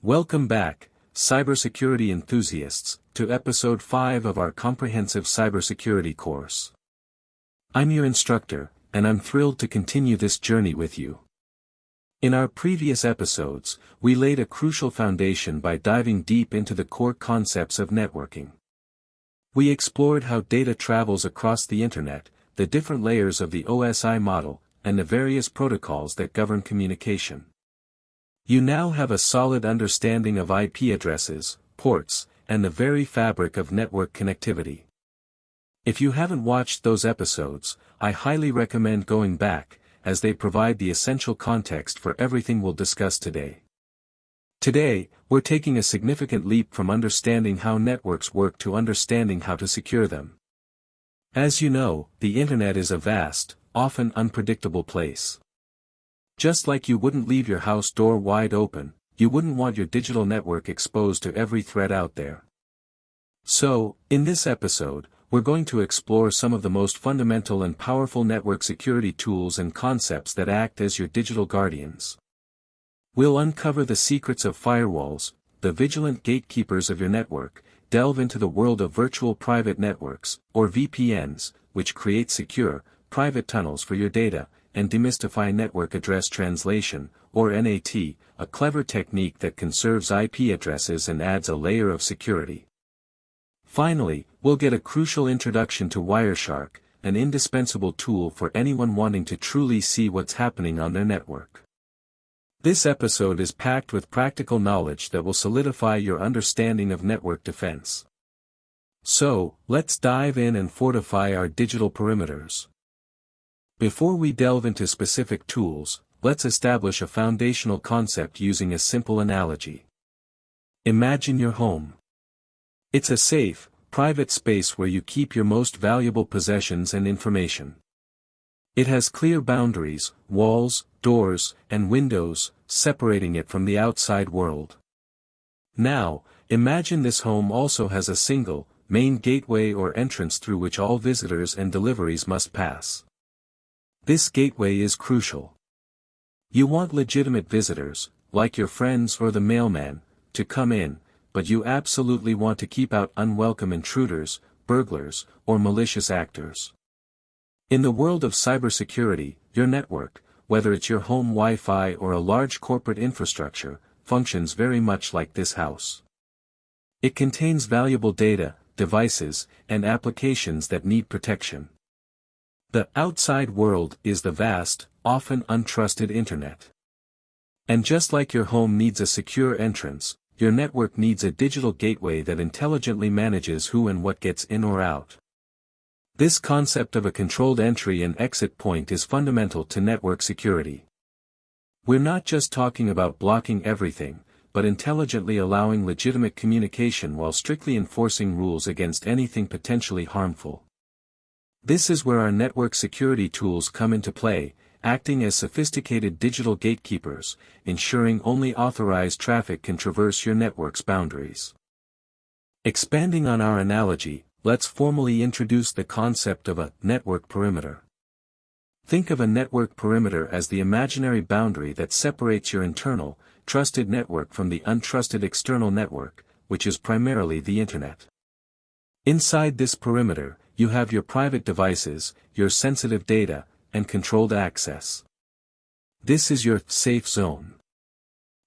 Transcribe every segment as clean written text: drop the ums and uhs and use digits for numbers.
Welcome back, cybersecurity enthusiasts, to episode 5 of our comprehensive cybersecurity course. I'm your instructor, and I'm thrilled to continue this journey with you. In our previous episodes, we laid a crucial foundation by diving deep into the core concepts of networking. We explored how data travels across the internet, the different layers of the OSI model, and the various protocols that govern communication. You now have a solid understanding of IP addresses, ports, and the very fabric of network connectivity. If you haven't watched those episodes, I highly recommend going back, as they provide the essential context for everything we'll discuss today. Today, we're taking a significant leap from understanding how networks work to understanding how to secure them. As you know, the internet is a vast, often unpredictable place. Just like you wouldn't leave your house door wide open, you wouldn't want your digital network exposed to every threat out there. So, in this episode, we're going to explore some of the most fundamental and powerful network security tools and concepts that act as your digital guardians. We'll uncover the secrets of firewalls, the vigilant gatekeepers of your network, delve into the world of virtual private networks, or VPNs, which create secure, private tunnels for your data, and demystify network address translation, or NAT, a clever technique that conserves IP addresses and adds a layer of security. Finally, we'll get a crucial introduction to Wireshark, an indispensable tool for anyone wanting to truly see what's happening on their network. This episode is packed with practical knowledge that will solidify your understanding of network defense. So, let's dive in and fortify our digital perimeters. Before we delve into specific tools, let's establish a foundational concept using a simple analogy. Imagine your home. It's a safe, private space where you keep your most valuable possessions and information. It has clear boundaries, walls, doors, and windows, separating it from the outside world. Now, imagine this home also has a single, main gateway or entrance through which all visitors and deliveries must pass. This gateway is crucial. You want legitimate visitors, like your friends or the mailman, to come in, but you absolutely want to keep out unwelcome intruders, burglars, or malicious actors. In the world of cybersecurity, your network, whether it's your home Wi-Fi or a large corporate infrastructure, functions very much like this house. It contains valuable data, devices, and applications that need protection. The outside world is the vast, often untrusted internet. And just like your home needs a secure entrance, your network needs a digital gateway that intelligently manages who and what gets in or out. This concept of a controlled entry and exit point is fundamental to network security. We're not just talking about blocking everything, but intelligently allowing legitimate communication while strictly enforcing rules against anything potentially harmful. This is where our network security tools come into play, acting as sophisticated digital gatekeepers, ensuring only authorized traffic can traverse your network's boundaries. Expanding on our analogy, let's formally introduce the concept of a network perimeter. Think of a network perimeter as the imaginary boundary that separates your internal, trusted network from the untrusted external network, which is primarily the internet. Inside this perimeter, you have your private devices, your sensitive data, and controlled access. This is your safe zone.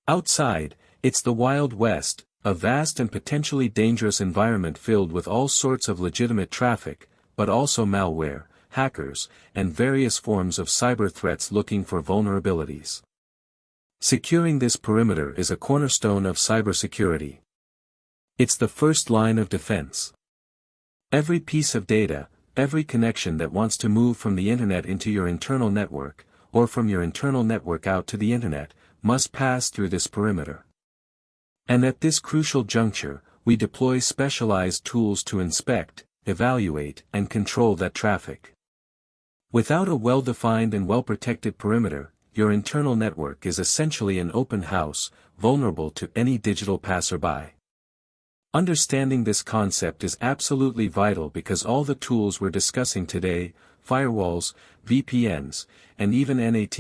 Outside, it's the Wild West, a vast and potentially dangerous environment filled with all sorts of legitimate traffic, but also malware, hackers, and various forms of cyber threats looking for vulnerabilities. Securing this perimeter is a cornerstone of cybersecurity. It's the first line of defense. Every piece of data, every connection that wants to move from the internet into your internal network, or from your internal network out to the internet, must pass through this perimeter. And at this crucial juncture, we deploy specialized tools to inspect, evaluate, and control that traffic. Without a well-defined and well-protected perimeter, your internal network is essentially an open house, vulnerable to any digital passerby. Understanding this concept is absolutely vital because all the tools we're discussing today, firewalls, VPNs, and even NAT,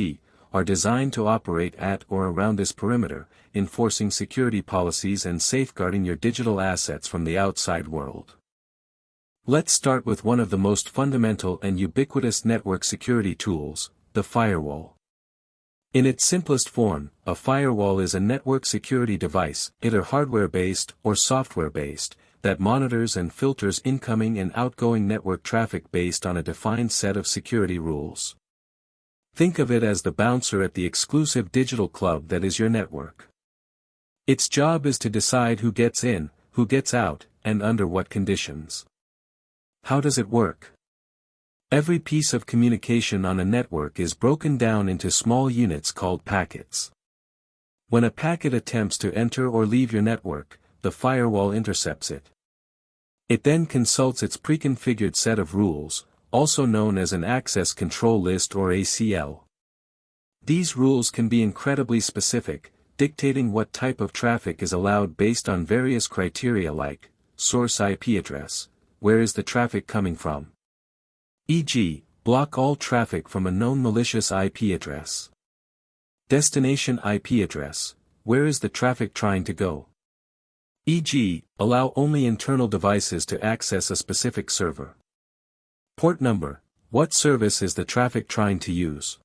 are designed to operate at or around this perimeter, enforcing security policies and safeguarding your digital assets from the outside world. Let's start with one of the most fundamental and ubiquitous network security tools, the firewall. In its simplest form, a firewall is a network security device, either hardware-based or software-based, that monitors and filters incoming and outgoing network traffic based on a defined set of security rules. Think of it as the bouncer at the exclusive digital club that is your network. Its job is to decide who gets in, who gets out, and under what conditions. How does it work? Every piece of communication on a network is broken down into small units called packets. When a packet attempts to enter or leave your network, the firewall intercepts it. It then consults its preconfigured set of rules, also known as an access control list or ACL. These rules can be incredibly specific, dictating what type of traffic is allowed based on various criteria like source IP address, where is the traffic coming from? E.g., block all traffic from a known malicious IP address. Destination IP address, where is the traffic trying to go? E.g., allow only internal devices to access a specific server. Port number, what service is the traffic trying to use?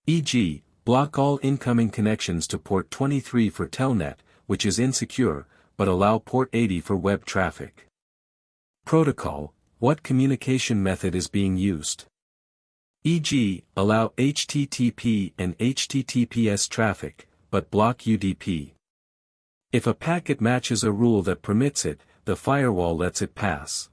E.g., block all incoming connections to port 23 for Telnet, which is insecure, but allow port 80 for web traffic. Protocol, what communication method is being used? E.g., allow HTTP and HTTPS traffic, but block UDP. If a packet matches a rule that permits it, the firewall lets it pass.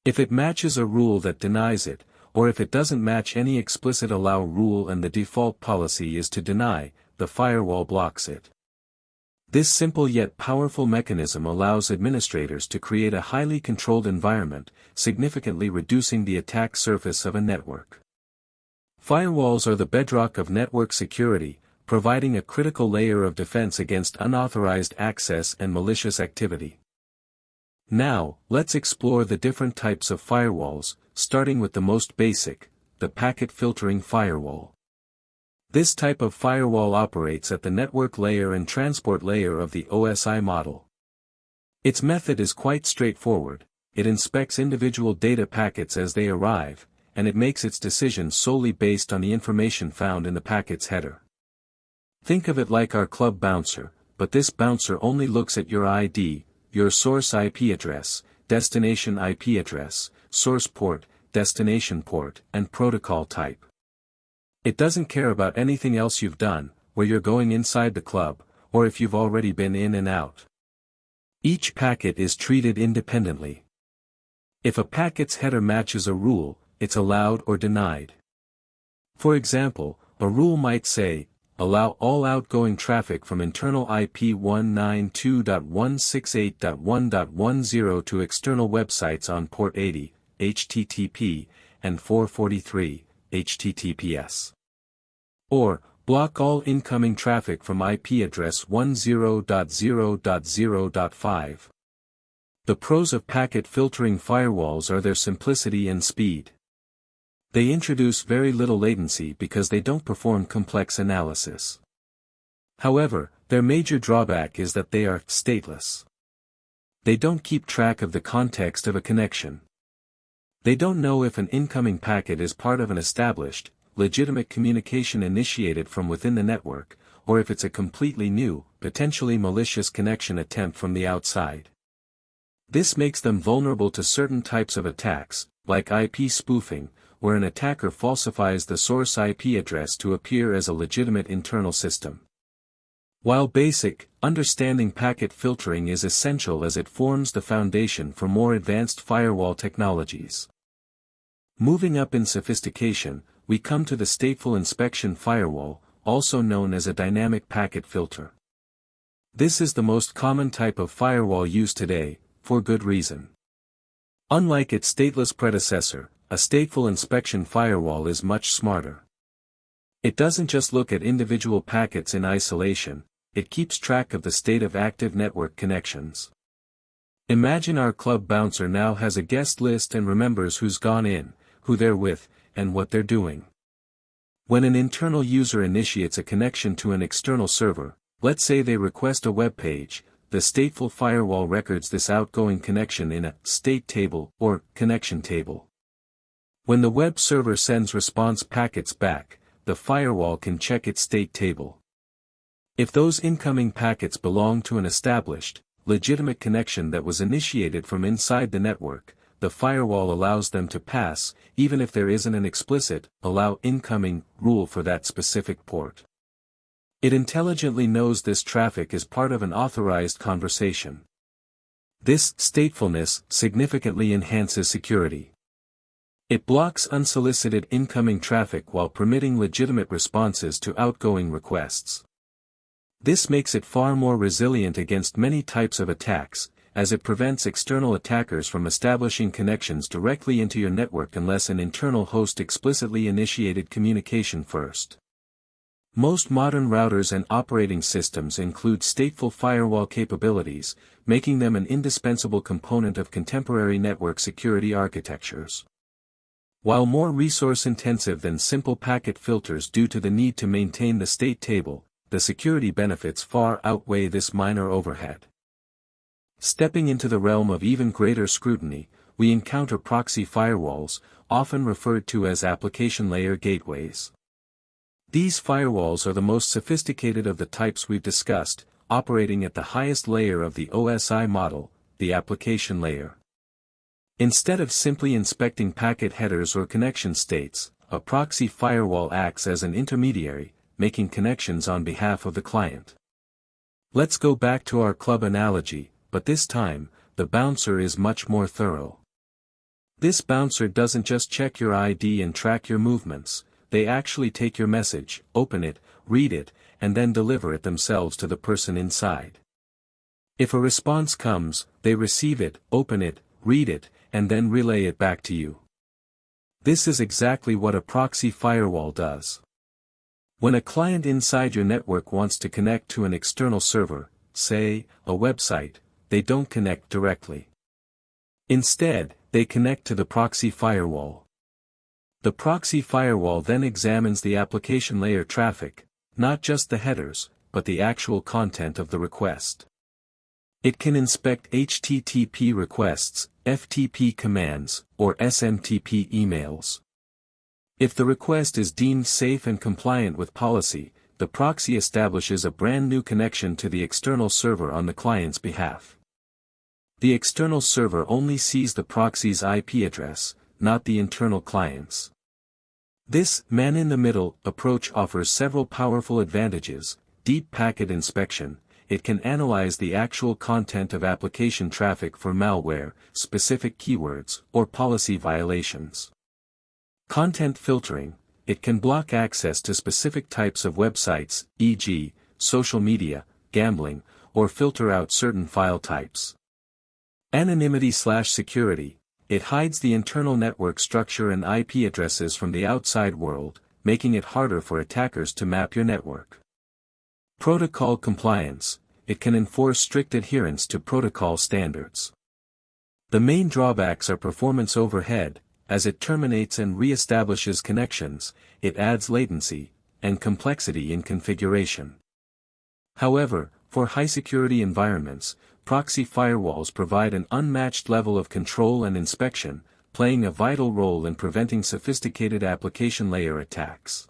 If it matches a rule that denies it, or if it doesn't match any explicit allow rule and the default policy is to deny, the firewall blocks it. This simple yet powerful mechanism allows administrators to create a highly controlled environment, significantly reducing the attack surface of a network. Firewalls are the bedrock of network security, providing a critical layer of defense against unauthorized access and malicious activity. Now, let's explore the different types of firewalls, starting with the most basic, the packet filtering firewall. This type of firewall operates at the network layer and transport layer of the OSI model. Its method is quite straightforward. It inspects individual data packets as they arrive, and it makes its decisions solely based on the information found in the packet's header. Think of it like our club bouncer, but this bouncer only looks at your ID, your source IP address, destination IP address, source port, destination port, and protocol type. It doesn't care about anything else you've done, where you're going inside the club, or if you've already been in and out. Each packet is treated independently. If a packet's header matches a rule, it's allowed or denied. For example, a rule might say, allow all outgoing traffic from internal IP 192.168.1.10 to external websites on port 80, HTTP, and 443, HTTPS. Or, block all incoming traffic from IP address 10.0.0.5. The pros of packet filtering firewalls are their simplicity and speed. They introduce very little latency because they don't perform complex analysis. However, their major drawback is that they are stateless. They don't keep track of the context of a connection. They don't know if an incoming packet is part of an established, legitimate communication initiated from within the network, or if it's a completely new, potentially malicious connection attempt from the outside. This makes them vulnerable to certain types of attacks, like IP spoofing, where an attacker falsifies the source IP address to appear as a legitimate internal system. While basic, understanding packet filtering is essential as it forms the foundation for more advanced firewall technologies. Moving up in sophistication, we come to the stateful inspection firewall, also known as a dynamic packet filter. This is the most common type of firewall used today, for good reason. Unlike its stateless predecessor, a stateful inspection firewall is much smarter. It doesn't just look at individual packets in isolation, it keeps track of the state of active network connections. Imagine our club bouncer now has a guest list and remembers who's gone in, who they're with, and what they're doing. When an internal user initiates a connection to an external server, let's say they request a web page, the stateful firewall records this outgoing connection in a state table or connection table. When the web server sends response packets back, the firewall can check its state table. If those incoming packets belong to an established, legitimate connection that was initiated from inside the network, the firewall allows them to pass, even if there isn't an explicit allow incoming rule for that specific port. It intelligently knows this traffic is part of an authorized conversation. This statefulness significantly enhances security. It blocks unsolicited incoming traffic while permitting legitimate responses to outgoing requests. This makes it far more resilient against many types of attacks, as it prevents external attackers from establishing connections directly into your network unless an internal host explicitly initiated communication first. Most modern routers and operating systems include stateful firewall capabilities, making them an indispensable component of contemporary network security architectures. While more resource-intensive than simple packet filters due to the need to maintain the state table, the security benefits far outweigh this minor overhead. Stepping into the realm of even greater scrutiny, we encounter proxy firewalls, often referred to as application layer gateways. These firewalls are the most sophisticated of the types we've discussed, operating at the highest layer of the OSI model, the application layer. Instead of simply inspecting packet headers or connection states, a proxy firewall acts as an intermediary, making connections on behalf of the client. Let's go back to our club analogy, but this time, the bouncer is much more thorough. This bouncer doesn't just check your ID and track your movements, they actually take your message, open it, read it, and then deliver it themselves to the person inside. If a response comes, they receive it, open it, read it, and then relay it back to you. This is exactly what a proxy firewall does. When a client inside your network wants to connect to an external server, say, a website, they don't connect directly. Instead, they connect to the proxy firewall. The proxy firewall then examines the application layer traffic, not just the headers, but the actual content of the request. It can inspect HTTP requests, FTP commands, or SMTP emails. If the request is deemed safe and compliant with policy, the proxy establishes a brand new connection to the external server on the client's behalf. The external server only sees the proxy's IP address, not the internal client's. This man-in-the-middle approach offers several powerful advantages: deep packet inspection. It can analyze the actual content of application traffic for malware, specific keywords, or policy violations. Content filtering. It can block access to specific types of websites, e.g., social media, gambling, or filter out certain file types. Anonymity/security. It hides the internal network structure and IP addresses from the outside world, making it harder for attackers to map your network. Protocol compliance. It can enforce strict adherence to protocol standards. The main drawbacks are performance overhead. As it terminates and re-establishes connections, it adds latency and complexity in configuration. However, for high-security environments, proxy firewalls provide an unmatched level of control and inspection, playing a vital role in preventing sophisticated application layer attacks.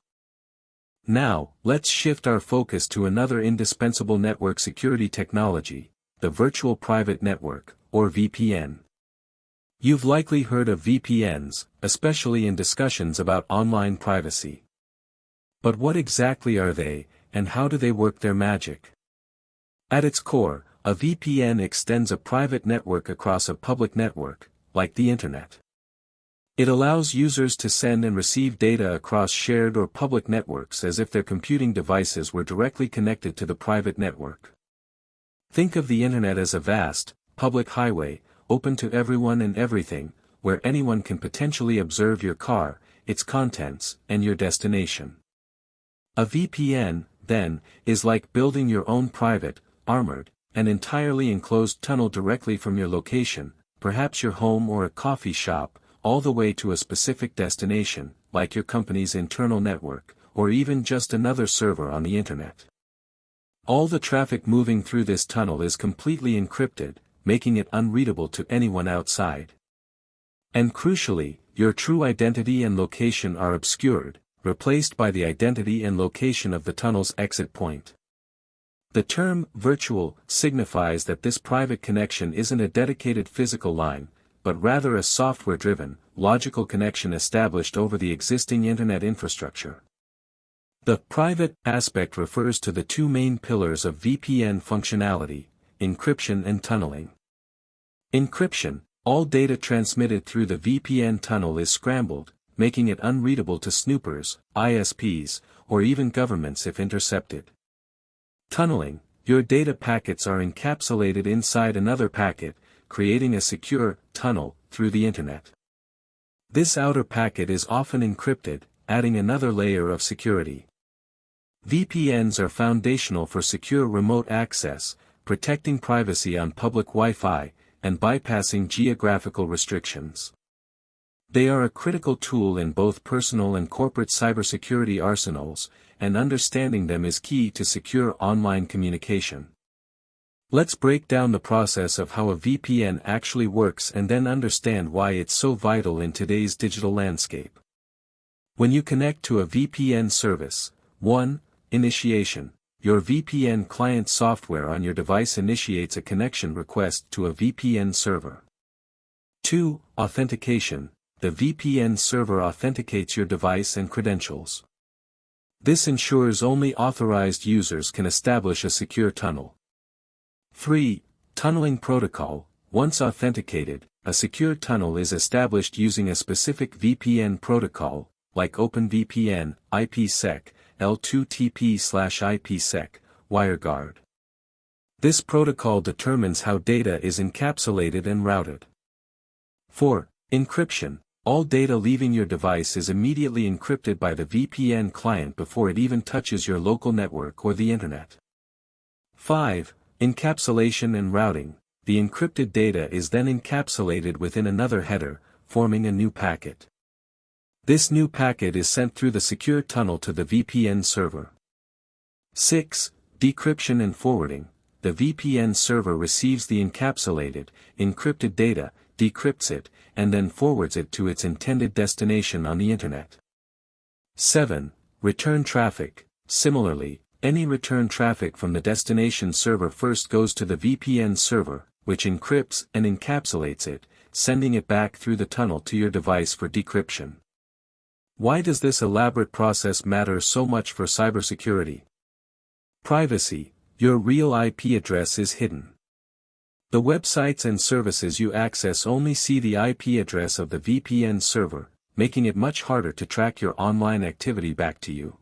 Now, let's shift our focus to another indispensable network security technology, the Virtual Private Network, or VPN. You've likely heard of VPNs, especially in discussions about online privacy. But what exactly are they, and how do they work their magic? At its core, a VPN extends a private network across a public network, like the Internet. It allows users to send and receive data across shared or public networks as if their computing devices were directly connected to the private network. Think of the Internet as a vast, public highway, open to everyone and everything, where anyone can potentially observe your car, its contents, and your destination. A VPN, then, is like building your own private, armored, and entirely enclosed tunnel directly from your location, perhaps your home or a coffee shop, all the way to a specific destination, like your company's internal network, or even just another server on the internet. All the traffic moving through this tunnel is completely encrypted, making it unreadable to anyone outside. And crucially, your true identity and location are obscured, replaced by the identity and location of the tunnel's exit point. The term virtual signifies that this private connection isn't a dedicated physical line, but rather a software-driven, logical connection established over the existing internet infrastructure. The private aspect refers to the two main pillars of VPN functionality: encryption and tunneling. Encryption: all data transmitted through the VPN tunnel is scrambled, making it unreadable to snoopers, ISPs, or even governments if intercepted. Tunneling: your data packets are encapsulated inside another packet, creating a secure tunnel through the internet. This outer packet is often encrypted, adding another layer of security. VPNs are foundational for secure remote access, protecting privacy on public Wi-Fi, and bypassing geographical restrictions. They are a critical tool in both personal and corporate cybersecurity arsenals, and understanding them is key to secure online communication. Let's break down the process of how a VPN actually works and then understand why it's so vital in today's digital landscape. When you connect to a VPN service, 1. Initiation. Your VPN client software on your device initiates a connection request to a VPN server. 2. Authentication. The VPN server authenticates your device and credentials. This ensures only authorized users can establish a secure tunnel. 3. Tunneling protocol. Once authenticated, a secure tunnel is established using a specific VPN protocol, like OpenVPN, IPsec, L2TP/IPsec, WireGuard. This protocol determines how data is encapsulated and routed. 4. Encryption. All data leaving your device is immediately encrypted by the VPN client before it even touches your local network or the internet. 5. Encapsulation and routing. The encrypted data is then encapsulated within another header, forming a new packet. This new packet is sent through the secure tunnel to the VPN server. 6. Decryption and forwarding. The VPN server receives the encapsulated, encrypted data, decrypts it, and then forwards it to its intended destination on the internet. 7. Return traffic. Similarly, any return traffic from the destination server first goes to the VPN server, which encrypts and encapsulates it, sending it back through the tunnel to your device for decryption. Why does this elaborate process matter so much for cybersecurity? Privacy. Your real IP address is hidden. The websites and services you access only see the IP address of the VPN server, making it much harder to track your online activity back to you.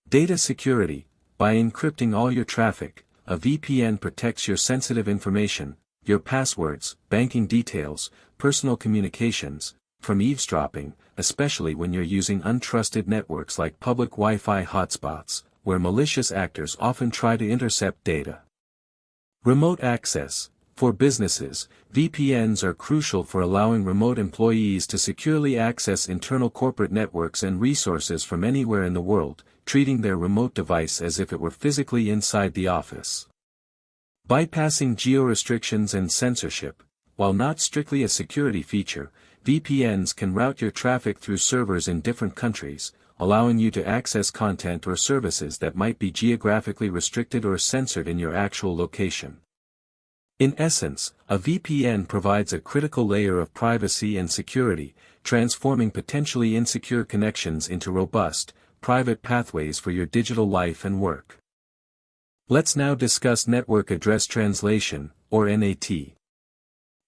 Data security. By encrypting all your traffic, a VPN protects your sensitive information, your passwords, banking details, personal communications, from eavesdropping, especially when you're using untrusted networks like public Wi-Fi hotspots, where malicious actors often try to intercept data. Remote access. For businesses, VPNs are crucial for allowing remote employees to securely access internal corporate networks and resources from anywhere in the world, treating their remote device as if it were physically inside the office. Bypassing geo-restrictions and censorship. While not strictly a security feature, VPNs can route your traffic through servers in different countries, allowing you to access content or services that might be geographically restricted or censored in your actual location. In essence, a VPN provides a critical layer of privacy and security, transforming potentially insecure connections into robust, private pathways for your digital life and work. Let's now discuss Network Address Translation, or NAT.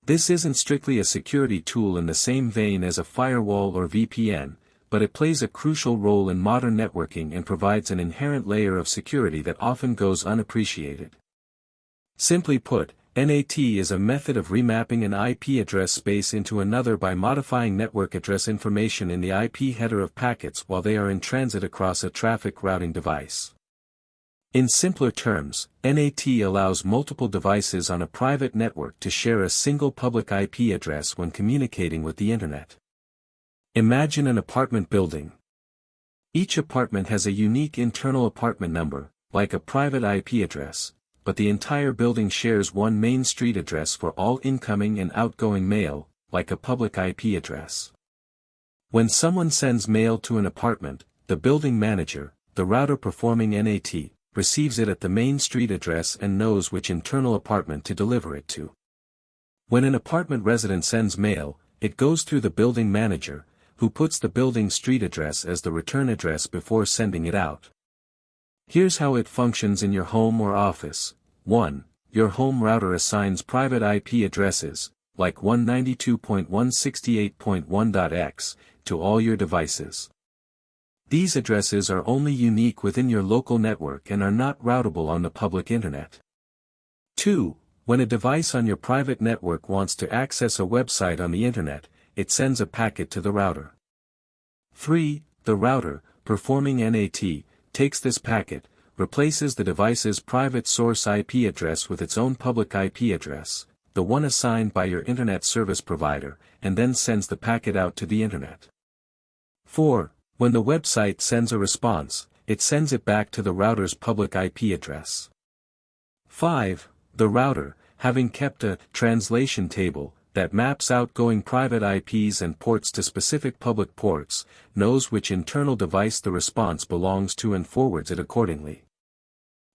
This isn't strictly a security tool in the same vein as a firewall or VPN, but it plays a crucial role in modern networking and provides an inherent layer of security that often goes unappreciated. Simply put, NAT is a method of remapping an IP address space into another by modifying network address information in the IP header of packets while they are in transit across a traffic routing device. In simpler terms, NAT allows multiple devices on a private network to share a single public IP address when communicating with the Internet. Imagine an apartment building. Each apartment has a unique internal apartment number, like a private IP address, but the entire building shares one main street address for all incoming and outgoing mail, like a public IP address. When someone sends mail to an apartment, the building manager, the router performing NAT, receives it at the main street address and knows which internal apartment to deliver it to. When an apartment resident sends mail, it goes through the building manager, who puts the building street address as the return address before sending it out. Here's how it functions in your home or office. 1. Your home router assigns private IP addresses, like 192.168.1.x, to all your devices. These addresses are only unique within your local network and are not routable on the public internet. 2. When a device on your private network wants to access a website on the internet, it sends a packet to the router. 3. The router, performing NAT, takes this packet, replaces the device's private source IP address with its own public IP address, the one assigned by your internet service provider, and then sends the packet out to the internet. 4. When the website sends a response, it sends it back to the router's public IP address. 5. The router, having kept a translation table that maps outgoing private IPs and ports to specific public ports, knows which internal device the response belongs to and forwards it accordingly.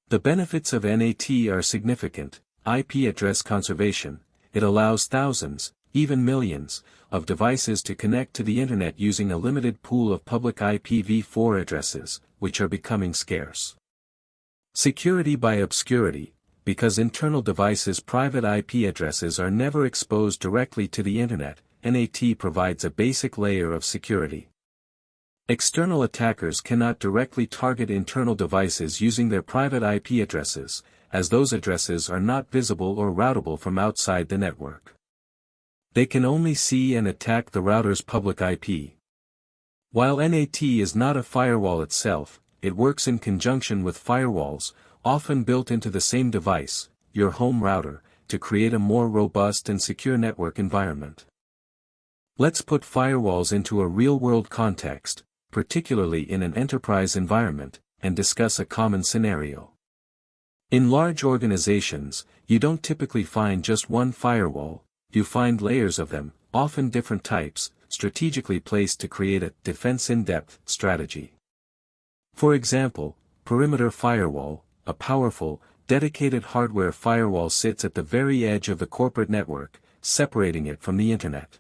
The benefits of NAT are significant: IP address conservation. It allows thousands, even millions, of devices to connect to the internet using a limited pool of public IPv4 addresses, which are becoming scarce. Security by obscurity. Because internal devices' private IP addresses are never exposed directly to the internet, NAT provides a basic layer of security. External attackers cannot directly target internal devices using their private IP addresses, as those addresses are not visible or routable from outside the network. They can only see and attack the router's public IP. While NAT is not a firewall itself, it works in conjunction with firewalls, often built into the same device, your home router, to create a more robust and secure network environment. Let's put firewalls into a real-world context, particularly in an enterprise environment, and discuss a common scenario. In large organizations, you don't typically find just one firewall, you find layers of them, often different types, strategically placed to create a defense-in-depth strategy. For example, perimeter firewall. A powerful, dedicated hardware firewall sits at the very edge of the corporate network, separating it from the internet.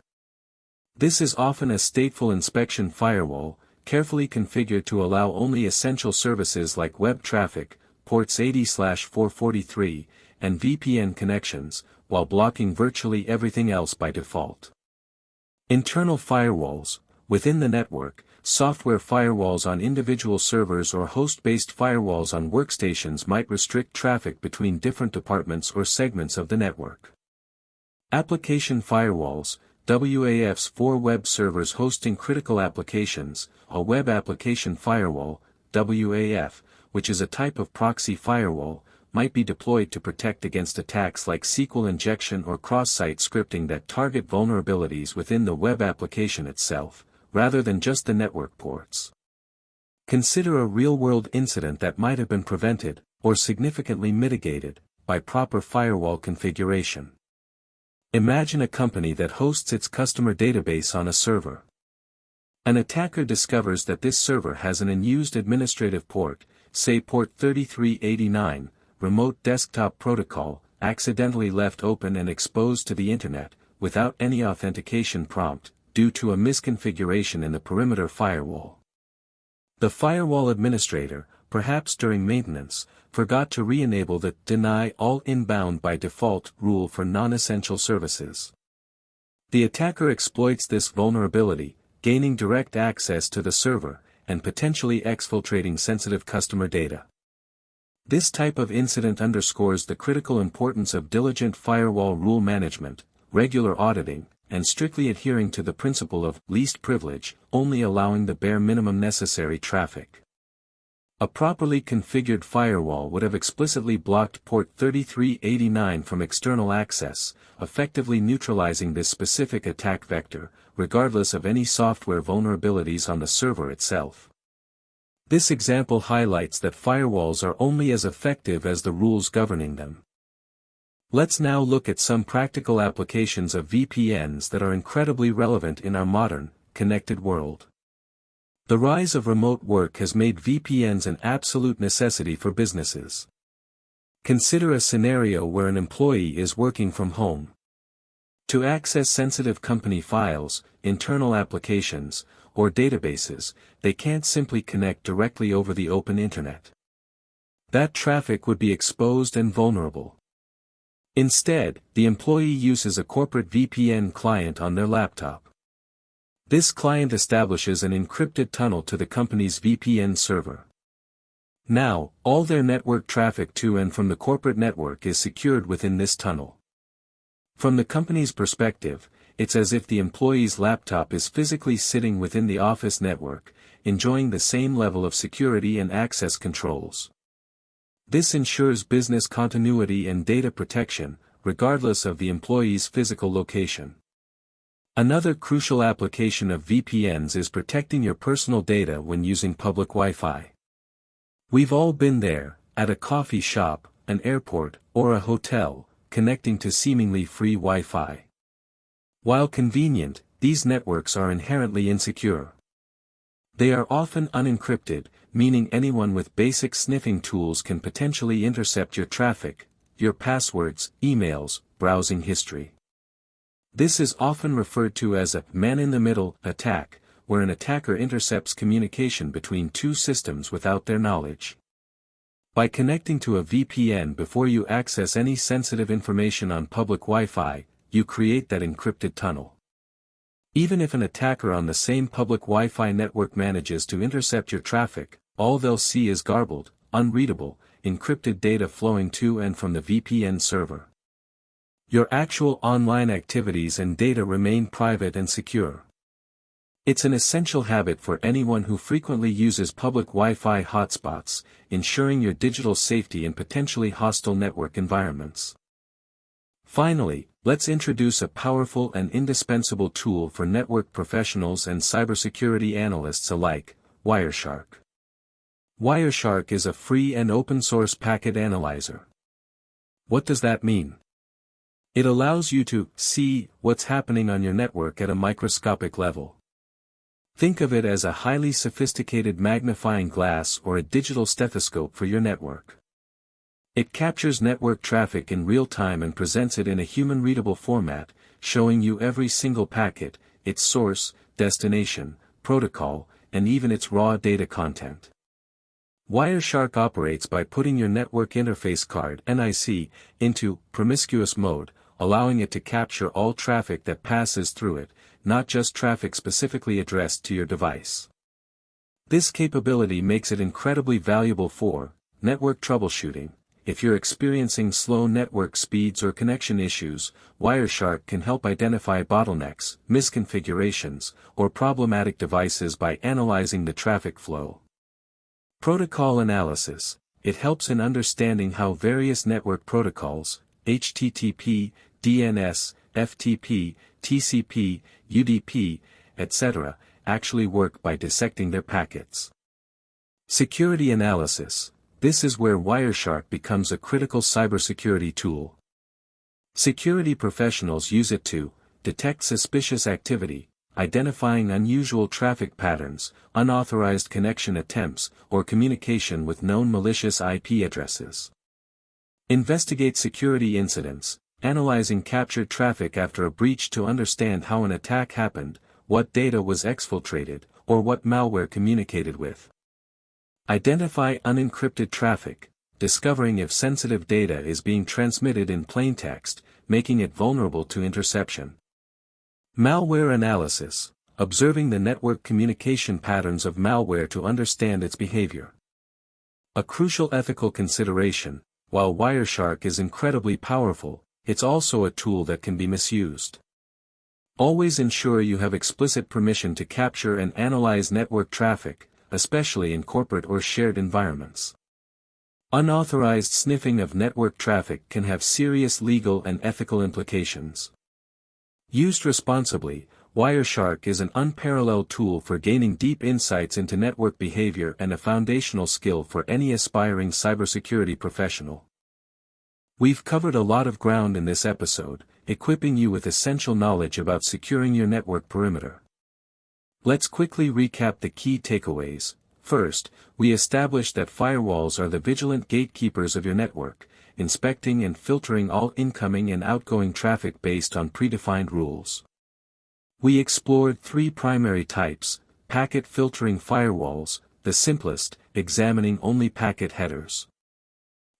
This is often a stateful inspection firewall, carefully configured to allow only essential services like web traffic, ports 80/443, and VPN connections, while blocking virtually everything else by default. Internal firewalls. Within the network, software firewalls on individual servers or host-based firewalls on workstations might restrict traffic between different departments or segments of the network. Application firewalls, WAFs for web servers hosting critical applications. A web application firewall, WAF, which is a type of proxy firewall, might be deployed to protect against attacks like SQL injection or cross-site scripting that target vulnerabilities within the web application itself, rather than just the network ports. Consider a real-world incident that might have been prevented, or significantly mitigated, by proper firewall configuration. Imagine a company that hosts its customer database on a server. An attacker discovers that this server has an unused administrative port, say port 3389, remote desktop protocol, accidentally left open and exposed to the internet, without any authentication prompt, due to a misconfiguration in the perimeter firewall. The firewall administrator, perhaps during maintenance, forgot to re-enable the "Deny All Inbound by Default" rule for non-essential services. The attacker exploits this vulnerability, gaining direct access to the server, and potentially exfiltrating sensitive customer data. This type of incident underscores the critical importance of diligent firewall rule management, regular auditing, and strictly adhering to the principle of least privilege, only allowing the bare minimum necessary traffic. A properly configured firewall would have explicitly blocked port 3389 from external access, effectively neutralizing this specific attack vector, regardless of any software vulnerabilities on the server itself. This example highlights that firewalls are only as effective as the rules governing them. Let's now look at some practical applications of VPNs that are incredibly relevant in our modern, connected world. The rise of remote work has made VPNs an absolute necessity for businesses. Consider a scenario where an employee is working from home. To access sensitive company files, internal applications, or databases, they can't simply connect directly over the open internet. That traffic would be exposed and vulnerable. Instead, the employee uses a corporate VPN client on their laptop. This client establishes an encrypted tunnel to the company's VPN server. Now, all their network traffic to and from the corporate network is secured within this tunnel. From the company's perspective, it's as if the employee's laptop is physically sitting within the office network, enjoying the same level of security and access controls. This ensures business continuity and data protection, regardless of the employee's physical location. Another crucial application of VPNs is protecting your personal data when using public Wi-Fi. We've all been there, at a coffee shop, an airport, or a hotel, connecting to seemingly free Wi-Fi. While convenient, these networks are inherently insecure. They are often unencrypted, meaning anyone with basic sniffing tools can potentially intercept your traffic, your passwords, emails, browsing history. This is often referred to as a man-in-the-middle attack, where an attacker intercepts communication between two systems without their knowledge. By connecting to a VPN before you access any sensitive information on public Wi-Fi, you create that encrypted tunnel. Even if an attacker on the same public Wi-Fi network manages to intercept your traffic, all they'll see is garbled, unreadable, encrypted data flowing to and from the VPN server. Your actual online activities and data remain private and secure. It's an essential habit for anyone who frequently uses public Wi-Fi hotspots, ensuring your digital safety in potentially hostile network environments. Finally, let's introduce a powerful and indispensable tool for network professionals and cybersecurity analysts alike, Wireshark. Wireshark is a free and open-source packet analyzer. What does that mean? It allows you to see what's happening on your network at a microscopic level. Think of it as a highly sophisticated magnifying glass or a digital stethoscope for your network. It captures network traffic in real time and presents it in a human-readable format, showing you every single packet, its source, destination, protocol, and even its raw data content. Wireshark operates by putting your network interface card (NIC) into promiscuous mode, allowing it to capture all traffic that passes through it, not just traffic specifically addressed to your device. This capability makes it incredibly valuable for network troubleshooting. If you're experiencing slow network speeds or connection issues, Wireshark can help identify bottlenecks, misconfigurations, or problematic devices by analyzing the traffic flow. Protocol analysis. It helps in understanding how various network protocols, HTTP, DNS, FTP, TCP, UDP, etc., actually work by dissecting their packets. Security analysis. This is where Wireshark becomes a critical cybersecurity tool. Security professionals use it to detect suspicious activity, identifying unusual traffic patterns, unauthorized connection attempts, or communication with known malicious IP addresses. Investigate security incidents, analyzing captured traffic after a breach to understand how an attack happened, what data was exfiltrated, or what malware communicated with. Identify unencrypted traffic, discovering if sensitive data is being transmitted in plain text, making it vulnerable to interception. Malware analysis, observing the network communication patterns of malware to understand its behavior. A crucial ethical consideration, while Wireshark is incredibly powerful, it's also a tool that can be misused. Always ensure you have explicit permission to capture and analyze network traffic, especially in corporate or shared environments. Unauthorized sniffing of network traffic can have serious legal and ethical implications. Used responsibly, Wireshark is an unparalleled tool for gaining deep insights into network behavior and a foundational skill for any aspiring cybersecurity professional. We've covered a lot of ground in this episode, equipping you with essential knowledge about securing your network perimeter. Let's quickly recap the key takeaways. First, we established that firewalls are the vigilant gatekeepers of your network, inspecting and filtering all incoming and outgoing traffic based on predefined rules. We explored three primary types: packet filtering firewalls, the simplest, examining only packet headers;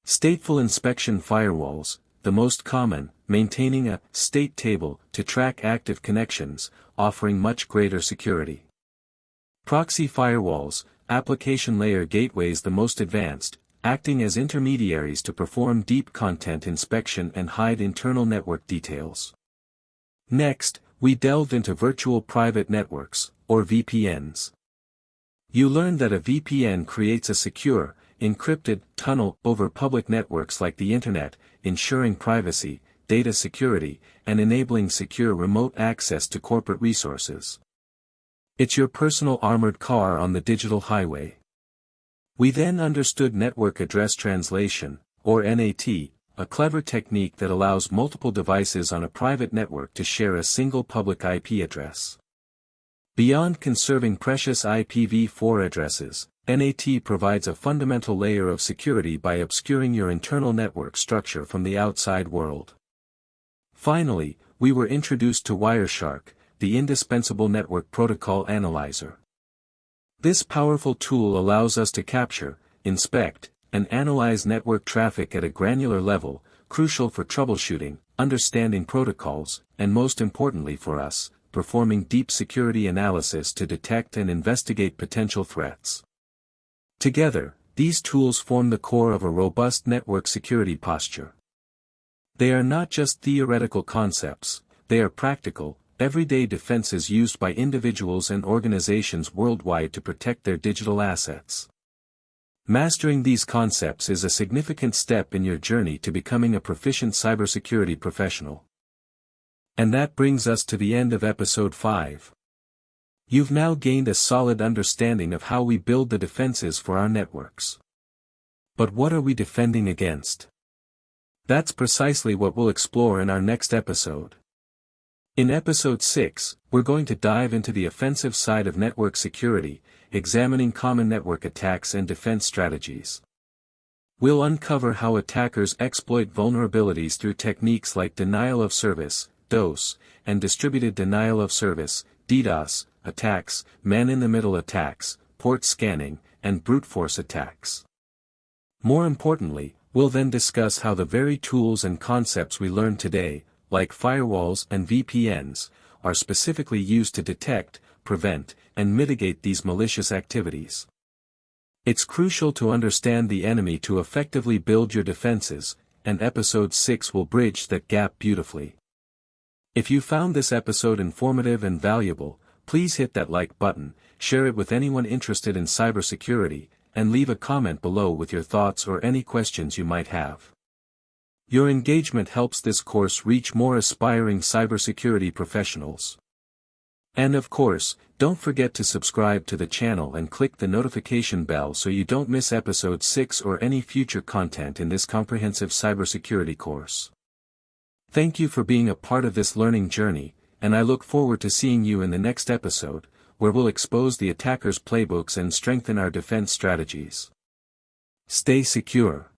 stateful inspection firewalls, the most common, maintaining a state table to track active connections, offering much greater security; proxy firewalls, application layer gateways, the most advanced, acting as intermediaries to perform deep content inspection and hide internal network details. Next, we delved into virtual private networks, or VPNs. You learned that a VPN creates a secure, encrypted tunnel over public networks like the Internet, ensuring privacy, data security, and enabling secure remote access to corporate resources. It's your personal armored car on the digital highway. We then understood network address translation, or NAT, a clever technique that allows multiple devices on a private network to share a single public IP address. Beyond conserving precious IPv4 addresses, NAT provides a fundamental layer of security by obscuring your internal network structure from the outside world. Finally, we were introduced to Wireshark, the indispensable network protocol analyzer. This powerful tool allows us to capture, inspect, and analyze network traffic at a granular level, crucial for troubleshooting, understanding protocols, and most importantly for us, performing deep security analysis to detect and investigate potential threats. Together, these tools form the core of a robust network security posture. They are not just theoretical concepts, they are practical, everyday defenses used by individuals and organizations worldwide to protect their digital assets. Mastering these concepts is a significant step in your journey to becoming a proficient cybersecurity professional. And that brings us to the end of episode 5. You've now gained a solid understanding of how we build the defenses for our networks. But what are we defending against? That's precisely what we'll explore in our next episode. In episode 6, we're going to dive into the offensive side of network security, examining common network attacks and defense strategies. We'll uncover how attackers exploit vulnerabilities through techniques like denial of service, DOS, and distributed denial of service, DDoS, attacks, man-in-the-middle attacks, port scanning, and brute force attacks. More importantly, we'll then discuss how the very tools and concepts we learned today, like firewalls and VPNs, are specifically used to detect, prevent, and mitigate these malicious activities. It's crucial to understand the enemy to effectively build your defenses, and episode 6 will bridge that gap beautifully. If you found this episode informative and valuable, please hit that like button, share it with anyone interested in cybersecurity, and leave a comment below with your thoughts or any questions you might have. Your engagement helps this course reach more aspiring cybersecurity professionals. And of course, don't forget to subscribe to the channel and click the notification bell so you don't miss episode 6 or any future content in this comprehensive cybersecurity course. Thank you for being a part of this learning journey, and I look forward to seeing you in the next episode, where we'll expose the attacker's playbooks and strengthen our defense strategies. Stay secure.